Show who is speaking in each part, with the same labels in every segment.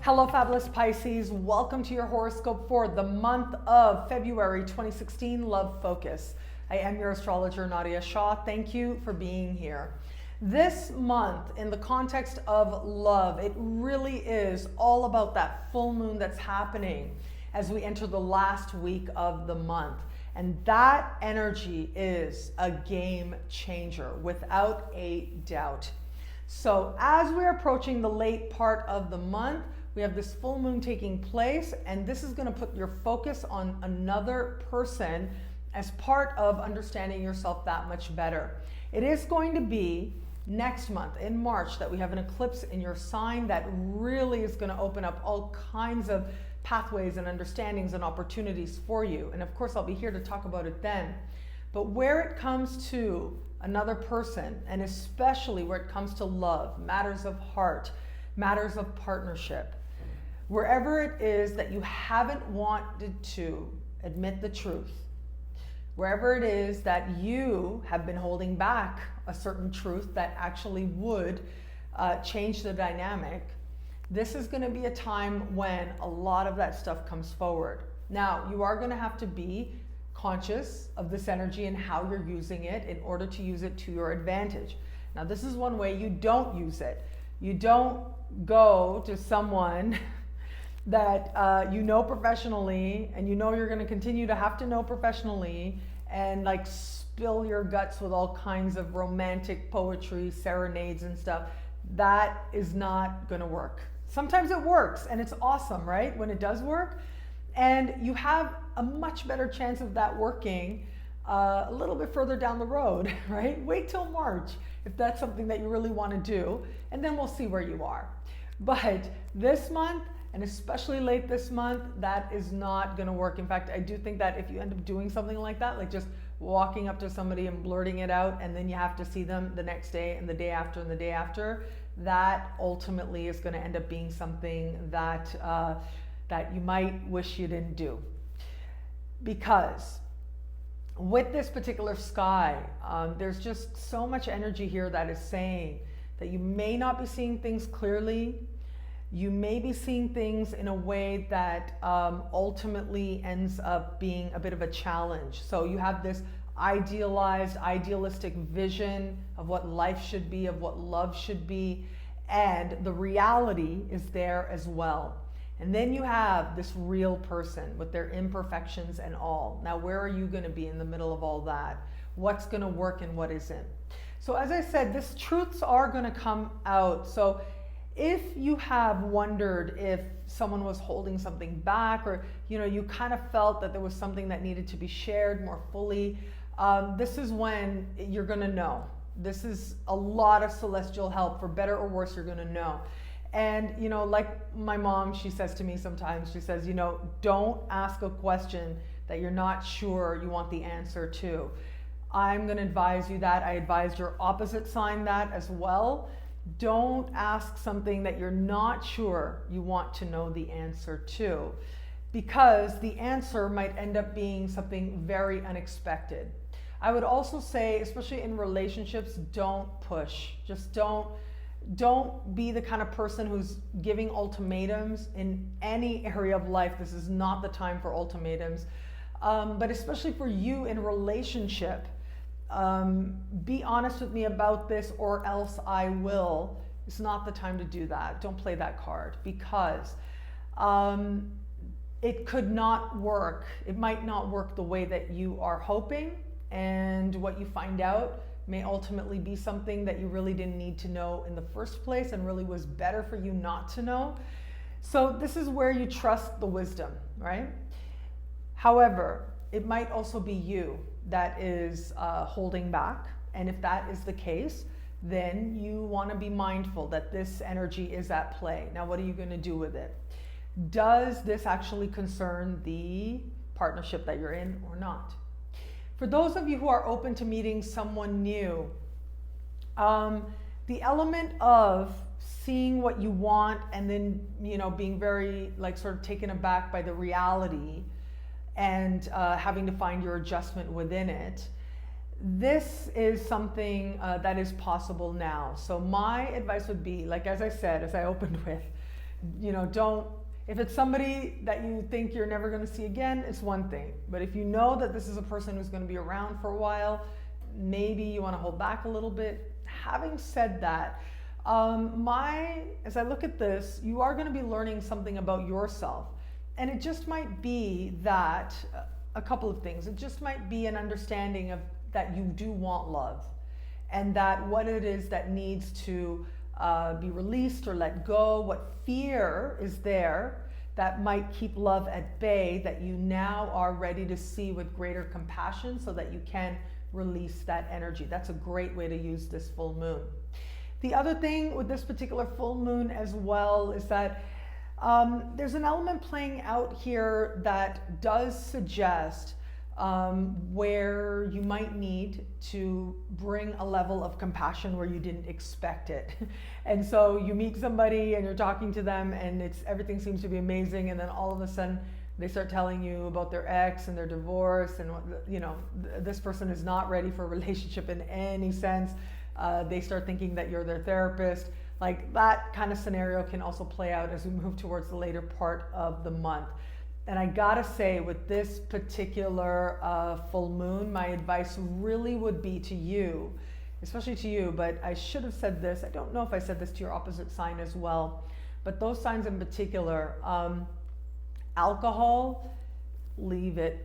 Speaker 1: Hello, fabulous Pisces. Welcome to your horoscope for the month of February 2016, Love Focus. I am your astrologer, Nadiya Shah. Thank you for being here. This month, in the context of love, it really is all about that full moon that's happening as we enter the last week of the month. And that energy is a game changer, without a doubt. So as we're approaching the late part of the month, we have this full moon taking place, and this is going to put your focus on another person as part of understanding yourself that much better. It is going to be next month in March that we have an eclipse in your sign that really is going to open up all kinds of pathways and understandings and opportunities for you. And of course, I'll be here to talk about it then. But where it comes to another person, and especially where it comes to love, matters of heart, matters of partnership, wherever it is that you haven't wanted to admit the truth, wherever it is that you have been holding back a certain truth that actually would change the dynamic, this is going to be a time when a lot of that stuff comes forward. Now, you are going to have to be conscious of this energy and how you're using it in order to use it to your advantage. Now, this is one way you don't use it. You don't go to someone that you know professionally, and you know you're going to continue to have to know professionally, and like spill your guts with all kinds of romantic poetry, serenades and stuff. That is not going to work. Sometimes it works, and it's awesome, right? When it does work, and you have a much better chance of that working a little bit further down the road, right? Wait till March if that's something that you really want to do, and then we'll see where you are. But this month, and especially late this month, that is not going to work. In fact, I do think that if you end up doing something like that, like just walking up to somebody and blurting it out, and then you have to see them the next day and the day after and the day after, that ultimately is going to end up being something that that you might wish you didn't do. Because with this particular sky, there's just so much energy here that is saying that you may not be seeing things clearly. You may be seeing things in a way that ultimately ends up being a bit of a challenge. So you have this idealized, idealistic vision of what life should be, of what love should be, and the reality is there as well. And then you have this real person with their imperfections and all. Now, where are you going to be in the middle of all that? What's going to work and what isn't? So as I said, these truths are going to come out. So if you have wondered if someone was holding something back, or you kind of felt that there was something that needed to be shared more fully, this is when you're going to know. This is a lot of celestial help. For better or worse, you're going to know. And like my mom, she says to me sometimes, she says, don't ask a question that you're not sure you want the answer to. I'm going to advise you that. I advise your opposite sign that as well. Don't ask something that you're not sure you want to know the answer to, because the answer might end up being something very unexpected. I would also say, especially in relationships, don't push. Just don't be the kind of person who's giving ultimatums in any area of life. This is not the time for ultimatums. But especially for you in relationship, be honest with me about this or else I will. It's not the time to do that. Don't play that card, because it could not work. It might not work the way that you are hoping, and what you find out may ultimately be something that you really didn't need to know in the first place, and really was better for you not to know. So this is where you trust the wisdom, right? However, it might also be you that is holding back. And if that is the case, then you want to be mindful that this energy is at play. Now, what are you going to do with it? Does this actually concern the partnership that you're in or not? For those of you who are open to meeting someone new, the element of seeing what you want and then, being very sort of taken aback by the reality, and having to find your adjustment within it, this is something that is possible now. So my advice would be, like as I said, as I opened with, You know, don't, if it's somebody that you think you're never going to see again, it's one thing. But if you know that this is a person who's going to be around for a while, maybe you want to hold back a little bit. Having said that, as I look at this, you are going to be learning something about yourself. And it just might be that, a couple of things. It just might be an understanding of that you do want love, and that what it is that needs to be released or let go, what fear is there that might keep love at bay, that you now are ready to see with greater compassion so that you can release that energy. That's a great way to use this full moon. The other thing with this particular full moon as well is that there's an element playing out here that does suggest where you might need to bring a level of compassion where you didn't expect it. And so you meet somebody and you're talking to them and everything seems to be amazing, and then all of a sudden they start telling you about their ex and their divorce, and you know, this person is not ready for a relationship in any sense. They start thinking that you're their therapist. Like, that kind of scenario can also play out as we move towards the later part of the month. And I gotta say, with this particular full moon, my advice really would be to you, especially to you, but I should have said this. I don't know if I said this to your opposite sign as well, but those signs in particular, alcohol, leave it.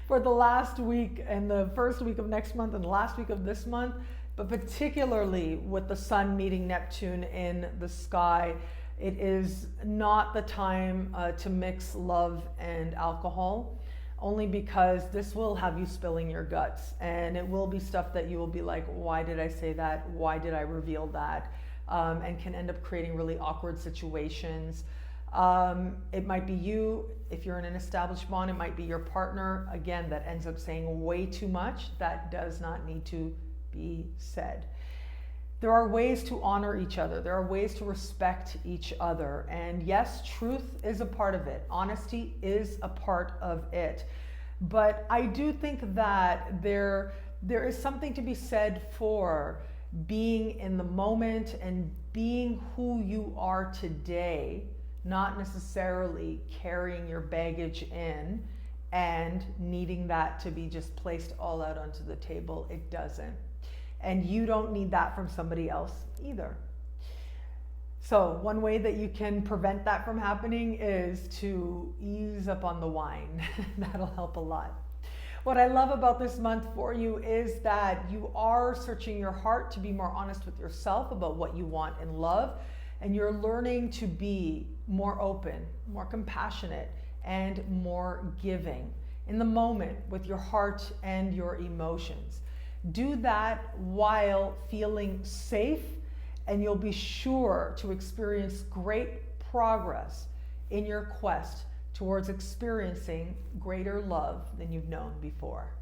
Speaker 1: For the last week and the first week of next month and the last week of this month, but particularly with the sun meeting Neptune in the sky, it is not the time to mix love and alcohol, only because this will have you spilling your guts, and it will be stuff that you will be like, why did I say that? Why did I reveal that? And can end up creating really awkward situations. It might be you, if you're in an established bond, it might be your partner, again, that ends up saying way too much that does not need to be said. There are ways to honor each other. There are ways to respect each other. And yes, truth is a part of it. Honesty is a part of it. But I do think that there is something to be said for being in the moment and being who you are today, not necessarily carrying your baggage in and needing that to be just placed all out onto the table. It doesn't. And you don't need that from somebody else either. So one way that you can prevent that from happening is to ease up on the wine. That'll help a lot. What I love about this month for you is that you are searching your heart to be more honest with yourself about what you want in love, and you're learning to be more open, more compassionate, and more giving in the moment with your heart and your emotions. Do that while feeling safe, and you'll be sure to experience great progress in your quest towards experiencing greater love than you've known before.